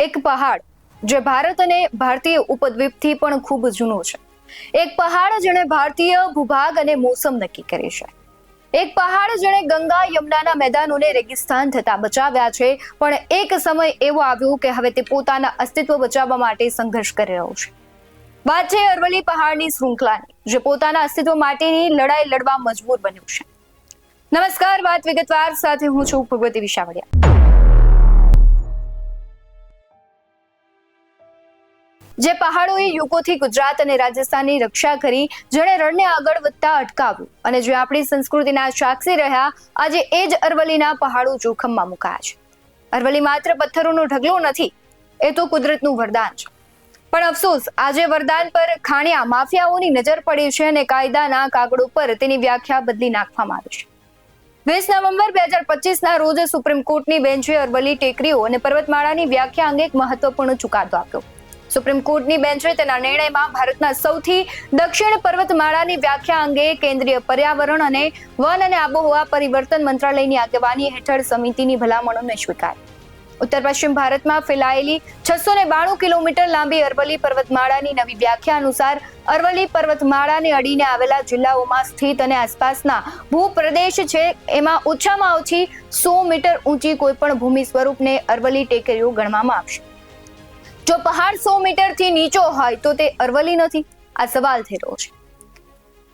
એક પહાડ જે ભારત અને ભારતીય ઉપદ્વીપથી પણ ખૂબ જૂનું છે. એક પહાડ જેણે ભારતીય ભૂભાગ અને મોસમ નક્કી કરી છે. એક પહાડ જેણે ગંગા યમુનાના મેદાનોને રેગિસ્તાન થતા બચાવ્યા છે, પણ એક સમય એવો આવ્યો કે હવે તે પોતાના અસ્તિત્વ બચાવવા માટે સંઘર્ષ કરી રહ્યો છે. વાત છે અરવલ્લી પહાડની શૃંખલાની, જે પોતાના અસ્તિત્વ માટેની લડાઈ લડવા મજબૂર બન્યું છે. નમસ્કાર, વાત વિગતવાર સાથે હું છું ભગવતી વિશાવડિયા. જે પહાડોએ યુગોથી ગુજરાત અને રાજસ્થાનની રક્ષા કરી, જેણે રણને આગળ વધતા અટકાવ્યું અને જે આપણી સંસ્કૃતિના સાક્ષી રહ્યા, આજે એ જ અરવલ્લીના પહાડો જોખમમાં મુકાયા છે. અરવલ્લી માત્ર પથ્થરોનો ઢગલો નથી, એ તો કુદરતનું વરદાન છે. પણ અફસોસ, આજે વરદાન પર ખાણિયા માફિયાઓની નજર પડી છે અને કાયદાના કાગળો પર તેની વ્યાખ્યા બદલી નાખવામાં આવી છે. 20 નવેમ્બર 2025ના રોજ સુપ્રીમ કોર્ટની બેન્ચે અરવલ્લી ટેકરીઓ અને પર્વતમાળાની વ્યાખ્યા અંગે એક મહત્વપૂર્ણ ચુકાદો આપ્યો. સુપ્રીમ કોર્ટની બેન્ચે તેના નિર્ણયમાં ભારતના સૌથી દક્ષિણ પર્વતમાળાની વ્યાખ્યા અંગે કેન્દ્રીય પર્યાવરણ અને વન અને આબોહવા પરિવર્તન મંત્રાલયની આગેવાની હેઠળ સમિતિની ભલામણોને સ્વીકારી. ઉત્તર પશ્ચિમ ભારતમાં ફેલાયેલી 692 કિલોમીટર લાંબી અરવલ્લી પર્વતમાળાની નવી વ્યાખ્યા અનુસાર અરવલ્લી પર્વતમાળાને અડીને આવેલા જિલ્લાઓમાં સ્થિત અને આસપાસના ભૂપ્રદેશ છે, એમાં ઓછામાં ઓછી 100 મીટર ઊંચી કોઈ પણ ભૂમિ સ્વરૂપને અરવલ્લી ટેકરીઓ ગણવામાં આવશે. જો પહાડ 100 મીટરથી નીચો હોય તો તે અરવલ્લી નથી? આ સવાલ થઈ રહ્યો છે.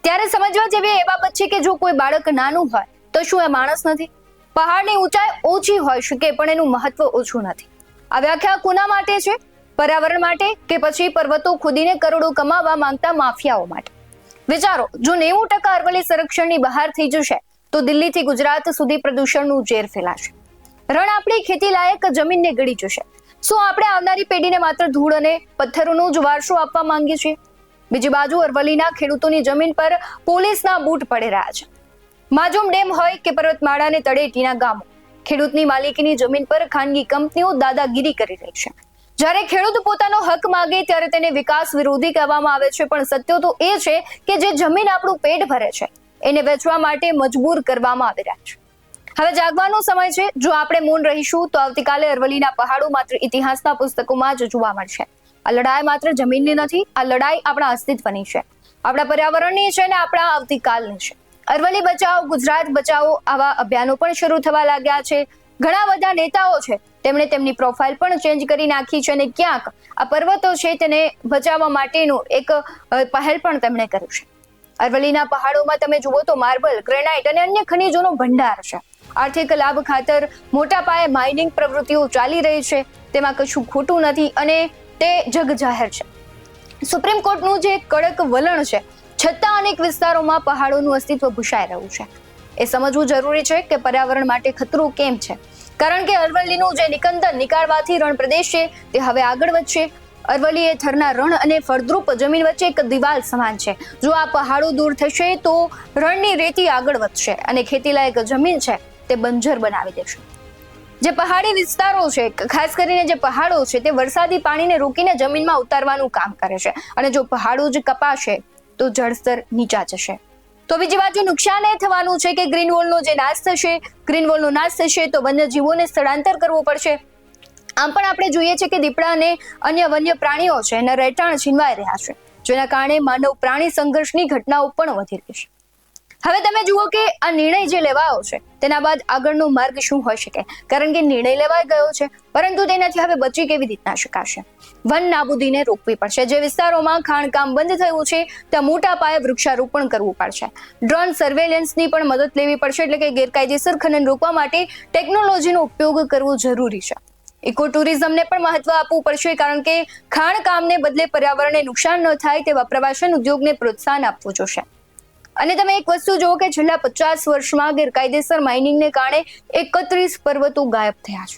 ત્યારે સમજવા જેવી એ બાબત છે કે જો કોઈ બાળક નાનું હોય તો શું એ માણસ નથી? પહાડની ઊંચાઈ ઓછી હોઈ શકે, પણ એનું મહત્વ ઓછું નથી. આ વ્યાખ્યા કોના માટે છે? પર્યાવરણ માટે કે પછી પર્વતો ખોદીને કરોડો કમાવા માંગતા માફિયાઓ માટે? વિચારો, જો 90% અરવલ્લી સંરક્ષણની બહાર થઈ જશે તો દિલ્હીથી ગુજરાત સુધી પ્રદૂષણનું ઝેર ફેલાશે. રણ આપણી ખેતી લાયક જમીનને ગળી જશે. શું આપણે આવનારી પેઢીને માત્ર ધૂળ અને પથ્થરોનો જ વારસો આપવા માંગીએ છીએ? બીજી બાજુ અરવલ્લીના ખેડૂતોની જમીન પર પોલીસના બૂટ પડી રહ્યા છે. માજુમ ડેમ હોય કે પર્વતમાળાને તળેટીના ગામો, ખેડૂતની માલિકીની જમીન પર ખાનગી કંપનીઓ દાદાગીરી કરી રહી છે. જ્યારે ખેડૂત પોતાનો હક માંગે ત્યારે તેને વિકાસ વિરોધી કહેવામાં આવે છે, પણ સત્ય તો એ છે કે જે જમીન આપણું પેટ ભરે છે એને વેચવા માટે મજબૂર કરવામાં આવી રહ્યા છે. હવે જાગવાનો સમય છે. જો આપણે મૌન રહીશું તો આવતીકાલે અરવલ્લીના પહાડો માત્ર ઇતિહાસના પુસ્તકોમાં જ જોવા મળશે. આ લડાઈ માત્ર જમીનની નથી, આ લડાઈ આપણા અસ્તિત્વની છે, આપણા પર્યાવરણની છે અને આપણા આવતીકાલની છે. અરવલ્લી બચાવો, ગુજરાત બચાવો, આવા અભિયાનો પણ શરૂ થવા લાગ્યા છે. ઘણા બધા નેતાઓ છે, તેમણે તેમની પ્રોફાઇલ પણ ચેન્જ કરી નાખી છે અને ક્યાંક આ પર્વતો છે તેને બચાવવા માટેનું એક પહેલ પણ તેમણે કર્યું છે. અરવલ્લીના પહાડોમાં તમે જુઓ તો માર્બલ, ગ્રેનાઇટ અને અન્ય ખનિજોનો ભંડાર છે. આર્થિક લાભ ખાતર મોટા પાયે માઇનિંગ પ્રવૃત્તિઓ ચાલી રહી છે. તેમાં કશું ખોટું નથી અને તે જગ જાહેર છે. સુપ્રીમ કોર્ટનું જે કડક વલણ છે, છતાં અનેક વિસ્તારોમાં પહાડોનું અસ્તિત્વ ભૂસાઈ રહ્યું છે. એ સમજવું જરૂરી છે કે પર્યાવરણ માટે ખતરો કેમ છે. કારણ કે અરવલ્લીનું જે નિકંદન નીકાળવાથી રણ પ્રદેશ છે તે હવે આગળ વધશે. અરવલ્લી એ થરના રણ અને ફળદ્રુપ જમીન વચ્ચે એક દિવાલ સમાન છે. જો આ પહાડો દૂર થશે તો રણની રેતી આગળ વધશે અને ખેતીલાયક જમીન છે તે બંજર બનાવી દેશે. જે પહાડી વિસ્તારો છે, ખાસ કરીને જે પહાડો છે, તે વરસાદી પાણીને રોકીને જમીનમાં ઉતારવાનું કામ કરે છે અને જો પહાડો જ કપાશે તો જળસ્તર નીચા જશે. તો બીજી બાજુ નુકસાન એ થવાનું છે કે ગ્રીન વોલનો જે નાશ થશે, ગ્રીન વોલનો નાશ થશે તો વન્યજીવોને સ્થળાંતર કરવું પડશે. આમ પણ આપણે જોઈએ છે કે દીપડા અને અન્ય વન્ય પ્રાણીઓ છે એના રહેઠાણ છીનવાઈ રહ્યા છે, જેના કારણે માનવ પ્રાણી સંઘર્ષની ઘટનાઓ પણ વધી રહી છે. હવે તમે જુઓ કે આ નિર્ણય જે લેવાયો છે તેના બાદ આગળનો માર્ગ શું હોઈ શકે, કારણ કે નિર્ણય લેવાઈ ગયો છે, પરંતુ તેનાથી હવે બચી કેવી રીતના શકાશે? વન નાબૂદીને રોકવી પડશે. જે વિસ્તારોમાં ખાણકામ બંધ થયું છે ત્યાં મોટા પાયે વૃક્ષારોપણ કરવું પડશે. ડ્રોન સર્વેલન્સની પણ મદદ લેવી પડશે, એટલે કે ગેરકાયદેસર ખનન રોકવા માટે ટેકનોલોજીનો ઉપયોગ કરવો જરૂરી છે. ઇકો ટુરિઝમને પણ મહત્વ આપવું પડશે, કારણ કે ખાણકામને બદલે પર્યાવરણને નુકસાન ન થાય તેવા પ્રવાસન ઉદ્યોગને પ્રોત્સાહન આપવું જોશે. અને તમે એક વસ્તુ જુઓ કે છેલ્લા 50 વર્ષમાં ગેરકાયદેસર માઇનિંગને કારણે 31 પર્વતો ગાયબ થયા છે.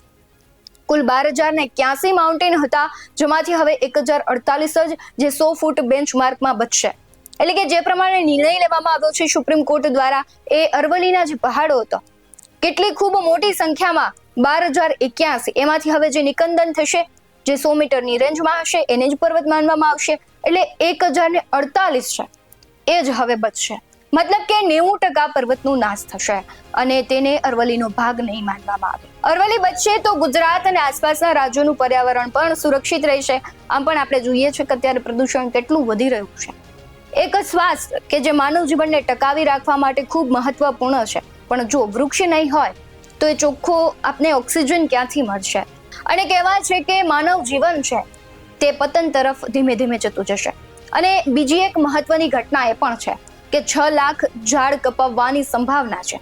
કુલ 12,081 માઉન્ટેન હતા, જેમાંથી હવે 1048 જ જે 100 ફૂટ બેન્ચમાર્કમાં બચશે. એટલે કે જે પ્રમાણે નિર્ણય લેવામાં આવ્યો છે સુપ્રીમ કોર્ટ દ્વારા, એ અરવલ્લીના જે પહાડો હતો, કેટલી ખૂબ મોટી સંખ્યામાં 12,081, એમાંથી હવે જે નિકંદન થશે, જે 100 મીટરની રેન્જમાં હશે એને જ પર્વત માનવામાં આવશે. એટલે 1048 છે એ જ હવે બચશે. મતલબ કે 90% પર્વતનો નાશ થશે અને તેને અરવલ્લીનો ભાગ નહીં માનવામાં આવે. અરવલ્લી બચશે તો ગુજરાત અને આસપાસના રાજ્યોનું પર્યાવરણ પણ સુરક્ષિત રહેશે. આમ પણ આપણે જોઈએ છે કે અત્યારે પ્રદૂષણ કેટલું વધી રહ્યું છે. એક શ્વાસ કે જે માનવ જીવનને ટકાવી રાખવા માટે ખૂબ મહત્વપૂર્ણ છે, પણ જો વૃક્ષ નહીં હોય તો એ ચોખ્ખો આપને ઓક્સિજન ક્યાંથી મળશે? અને કહેવાય છે કે માનવ જીવન છે તે પતન તરફ ધીમે ધીમે જતું જશે. અને બીજી એક મહત્વની ઘટના એ પણ છે કે 6 લાખ ઝાડ કપાવવાની સંભાવના છે.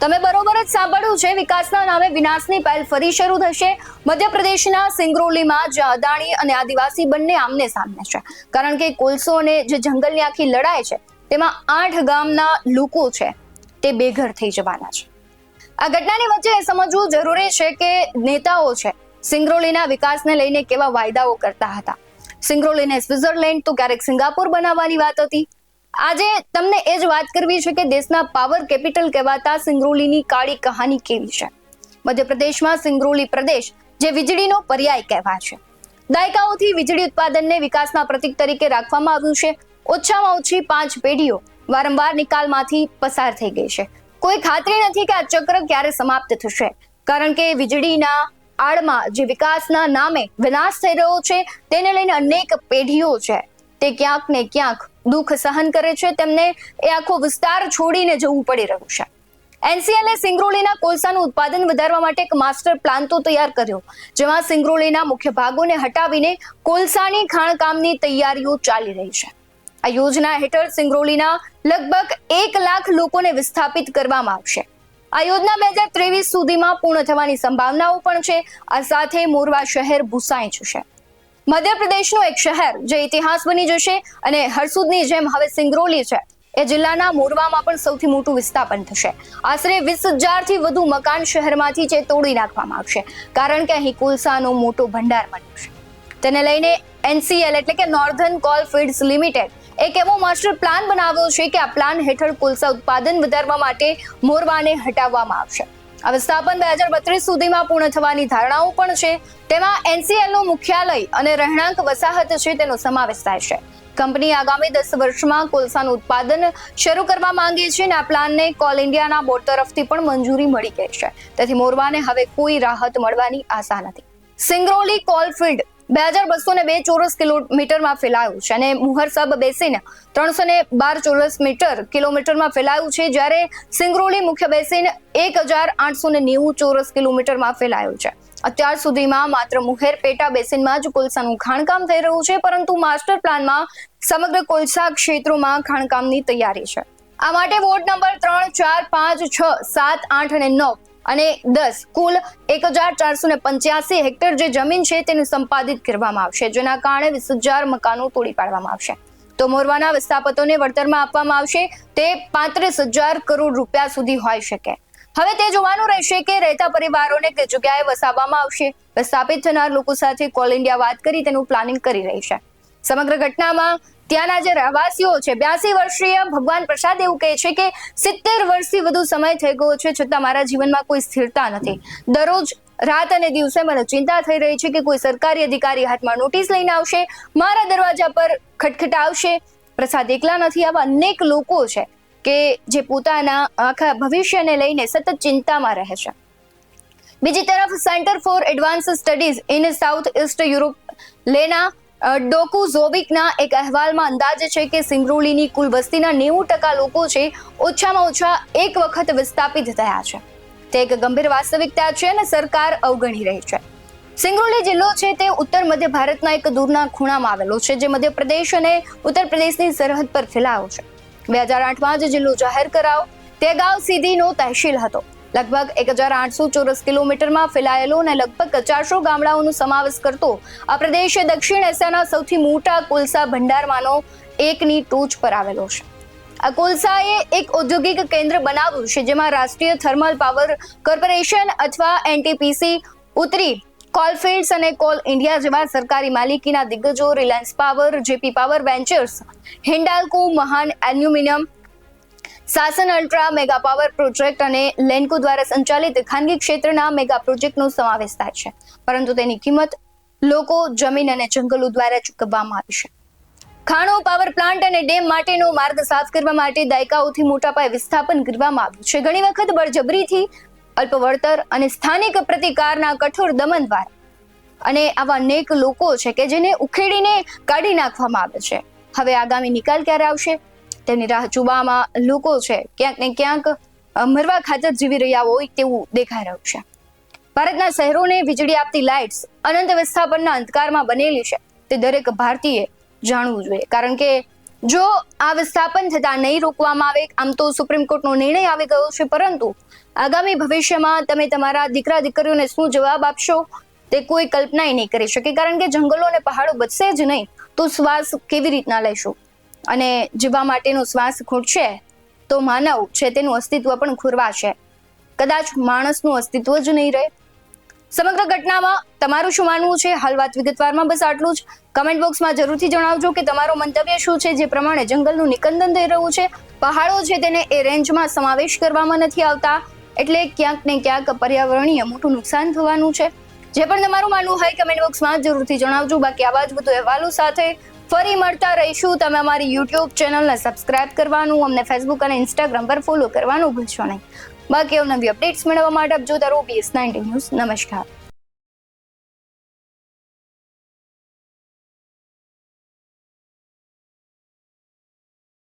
તમે બરોબર જ સાંભળ્યું છે, વિકાસના નામે વિનાશની પહેલ ફરી શરૂ થશે. મધ્યપ્રદેશના સિંગરૌલીમાં જ્યાં અદાણી અને આદિવાસી બંને આમને સામને છે, કારણ કે કોલસો અને જે જંગલની આખી લડાઈ છે તેમાં 8 ગામના લોકો છે તે બેઘર થઈ જવાના છે. આ ઘટનાની વચ્ચે એ સમજવું જરૂરી છે કે નેતાઓ છે સિંગરૌલીના વિકાસને લઈને કેવા વાયદાઓ કરતા હતા. સિંગરૌલીને સ્વિટ્ઝરલેન્ડ તો ક્યારેક સિંગાપુર બનાવવાની વાત હતી. આજે તમને એ જ વાત કરવી છે કે દેશના પાવર કેપિટલ કહેવાતા સિંગરૌલીની કાળી કહાની કેવી છે. મધ્યપ્રદેશમાં સિંગરૌલી પ્રદેશ જે વીજળીનો પર્યાય કહેવાય છે. દાયકાઓથી વીજળી ઉત્પાદનને વિકાસના પ્રતીક તરીકે રાખવામાં આવ્યું છે. ઓછામાં ઓછી 5 પેઢીઓ વારંવાર નિકાલમાંથી પસાર થઈ ગઈ છે. કોઈ ખાતરી નથી કે આ ચક્ર ક્યારે સમાપ્ત થશે, કારણ કે વીજળીના આડમાં જે વિકાસના નામે વિનાશ થઈ રહ્યો છે તેને લઈને અનેક પેઢીઓ છે તે ક્યાંક ને ક્યાંક દુઃખ સહન કરે છે. તેમને એ આખો વિસ્તાર છોડીને જવું પડી રહ્યું છે. એનસીએલે સિંગરૌલીના કોલસાનું ઉત્પાદન વધારવા માટે એક માસ્ટર પ્લાન તો તૈયાર કર્યો, જેમાં સિંગરૌલીના મુખ્ય ભાગોને હટાવીને કોલસાની ખાણકામની તૈયારીઓ ચાલી રહી છે. આ યોજના હેઠળ સિંગરૌલીના લગભગ 1 લાખ લોકોને વિસ્થાપિત કરવામાં આવશે. આ યોજના 2023 સુધીમાં પૂર્ણ થવાની સંભાવનાઓ પણ છે. આ સાથે મોરવા શહેર ભૂસાઈ જશે. મધ્યપ્રદેશનું એક શહેર જે ઇતિહાસ બની જશે અને હરસુદની જેમ હવે સિંગરૌલી છે એ જિલ્લાના મોરવામાં પણ સૌથી મોટું વિસ્થાપન થશે. આશરે 20,000 થી વધુ મકાન શહેરમાંથી જે તોડી નાખવામાં આવશે, કારણ કે અહીં કોલસાનો મોટો ભંડાર બન્યો છે. તેને લઈને એનસીએલ એટલે કે નોર્ધન કોલ ફિલ્ડ્સ લિમિટેડ એક એવો માસ્ટર પ્લાન બનાવ્યો છે કે આ પ્લાન હેઠળ કોલસા ઉત્પાદન વધારવા માટે મોરવાને હટાવવામાં આવશે. આ વિસ્થાપન 2032 સુધીમાં પૂર્ણ થવાની ધારણાઓ પણ છે. તેમાં એનસીએલનું મુખ્યાલય અને રહેણાંક વસાહત છે તેનો સમાવેશ થાય છે. કંપની આગામી 10 વર્ષમાં કોલસાનું ઉત્પાદન શરૂ કરવા માંગે છે અને આ પ્લાનને કોલ ઇન્ડિયાના બોર્ડ તરફથી પણ મંજૂરી મળી ગઈ છે. તેથી મોરવાને હવે કોઈ રાહત મળવાની આશા નથી. સિંગરૌલી કોલફિલ્ડ 2202 ચોરસ કિલોમીટરમાં ફેલાયું છે અને મુહર સબ બેસિન 312 કિલોમીટરમાં ફેલાયું છે, જ્યારે સિંગરૌલી મુખ્ય બેસિન 1890 ચોરસ કિલોમીટરમાં ફેલાયું છે. અત્યાર સુધીમાં માત્ર મુહેર પેટા બેસિનમાં જ કોલસાનું ખાણકામ થઈ રહ્યું છે, પરંતુ માસ્ટર પ્લાનમાં સમગ્ર કોલસા ક્ષેત્રોમાં ખાણકામની તૈયારી છે. આ માટે વોર્ડ નંબર 3, 4, 5, 6, 7, 8 અને 9 અને 10 કુલ 1485 હેક્ટર જે જમીન છે તેને સંપાદિત કરવામાં આવશે, જેના કારણે 20,000 મકાનો તોડી પાડવામાં આવશે. તો મોરવાના વિસ્થાપિતોને વળતરમાં આપવામાં આવશે તે 35,000 કરોડ રૂપિયા સુધી હોઈ શકે. હવે તે જોવાનું રહેશે કે રહેતા પરિવારોને કઈ જગ્યાએ વસાવવામાં આવશે. વિસ્થાપિત થનાર લોકો સાથે કોલ ઇન્ડિયા વાત કરી તેનું પ્લાનિંગ કરી રહી છે. સમગ્ર ઘટનામાં ત્યાંના જે રહેવાસીઓ છે 82 વર્ષીય ભગવાન પ્રસાદ એવું કહે છે કે 70 વર્ષથી વધુ સમય થઈ ગયો છે, છતાં મારા જીવનમાં કોઈ સ્થિરતા નથી. દરરોજ રાત અને દિવસે મને ચિંતા થઈ રહી છે કે કોઈ સરકારી અધિકારી હાથમાં નોટિસ લઈને આવશે, મારા દરવાજા પર ખટખટાવશે. પ્રસાદ એકલા નથી, આવા અનેક લોકો છે કે જે પોતાના આખા ભવિષ્યને લઈને સતત ચિંતામાં રહે છે. બીજી તરફ Centre for Advance Studies in South East Europe Lena ડોકુઝોવિકના એક અહેવાલમાં અંદાજે છે કે સિંગરૌલીની કુલ વસ્તીના 90% લોકો છે ઓછામાં ઓછા એક વખત વિસ્થાપિત થયા છે. તે એક ગંભીર વાસ્તવિકતા છે અને સરકાર અવગણી રહી છે. સિંગરૌલી જિલ્લો છે તે ઉત્તર મધ્ય ભારતના એક દૂરના ખૂણામાં આવેલો છે, જે મધ્યપ્રદેશ અને ઉત્તર પ્રદેશની સરહદ પર ફેલાયો છે. 2008માં જ જિલ્લો જાહેર કરાયો. તે ગાંવ સીધીનો તહેસીલ હતો. લગભગ 1800 ચોરસ કિલોમીટરમાં ફેલાયેલો અને લગભગ 400 ગામડાઓનો સમાવેશ કરતો આ પ્રદેશ દક્ષિણ એશિયાના સૌથી મોટા કોલસા ભંડારમાંનો એકની ટોચ પર આવેલો છે. આ કોલસાએ એક ઔદ્યોગિક કેન્દ્ર બનાવ્યું છે, જેમાં રાષ્ટ્રીય થર્મલ પાવર કોર્પોરેશન અથવા એનટીપીસી, ઉત્તરી કોલફિલ્ડ્સ અને કોલ ઇન્ડિયા જેવા સરકારી માલિકીના દિગ્ગજો, Reliance Power, JP Power Ventures, Hindalco, Mahan aluminium, શાસન અલ્ટ્રા મેગા પાવર પ્રોજેક્ટ અને લેન્કો દ્વારા સંચાલિત ખાનગી ક્ષેત્રના મેગા પ્રોજેક્ટનો સમાવેશ થાય છે, પરંતુ તેની કિંમત લોકો, જમીન અને જંગલો દ્વારા ચૂકવવામાં આવી છે. ખાણો, પાવર પ્લાન્ટ અને ડેમ માટેનો માર્ગ સાફ કરવા માટે દાયકાઓથી મોટા પાયે વિસ્થાપન કરવામાં આવ્યું છે. ઘણી વખત બળજબરીથી, અલ્પ વળતર અને સ્થાનિક પ્રતિકારના કઠોર દમન દ્વારા અને આવા અનેક લોકો છે કે જેને ઉખેડીને કાઢી નાખવામાં આવે છે. હવે આગામી નિકાલ ક્યારે આવશે તેની રાહ જોવામાં લોકો છે ક્યાંક ને ક્યાંક મરવા ખાતર જીવી રહ્યા હોય તેવું દેખાઈ રહ્યું છે. ભારતના શહેરોને વીજળી આપતી લાઇટ્સ અનંત વિસ્થાપનના અંધકારમાં બનેલી છે તે દરેક ભારતીય જાણવું જોઈએ, કારણ કે જો આ વિસ્થાપન થતા નહીં રોકવામાં આવે, આમ તો સુપ્રીમ કોર્ટનો નિર્ણય આવી ગયો છે, પરંતુ આગામી ભવિષ્યમાં તમે તમારા દીકરા દીકરીઓને શું જવાબ આપશો તે કોઈ કલ્પના નહીં કરી શકે, કારણ કે જંગલો અને પહાડો બચશે જ નહીં તો શ્વાસ કેવી રીતના લેશો, અને જીવવા માટેનો શ્વાસ ખૂટશે તો માનવ છે તેનું અસ્તિત્વ પણ ખોરવાશે. કદાચ માણસનું અસ્તિત્વ જ નહીં રહે. સમગ્ર ઘટનામાં તમારું શું માનવું છે? હાલ વાત વિગતવારમાં બસ આટલું જ. કમેન્ટ બોક્સમાં જરૂરથી જણાવજો કે તમારો મંતવ્ય શું છે. જે પ્રમાણે જંગલનું નિકંદન થઈ રહ્યું છે, પહાડો છે તેને એ રેન્જમાં સમાવેશ કરવામાં નથી આવતા, એટલે ક્યાંક ને ક્યાંક પર્યાવરણીય મોટું નુકસાન થવાનું છે. જે પણ તમારું માનવું હોય કમેન્ટ બોક્સમાં જરૂરથી જણાવજો. બાકી આવા જ બધું અહેવાલો સાથે ફરી મળતા રહીશું. તમે અમારી યુટ્યુબ ચેનલને સબસ્ક્રાઇબ કરવાનું, અમને ફેસબુક અને ઇન્સ્ટાગ્રામ પર ફોલો કરવાનું ભૂલશો નહીં. બાકી અવનવી અપડેટ્સ મેળવવા માટે આપ જોતા રહો BS19 ન્યૂઝ. નમસ્કાર.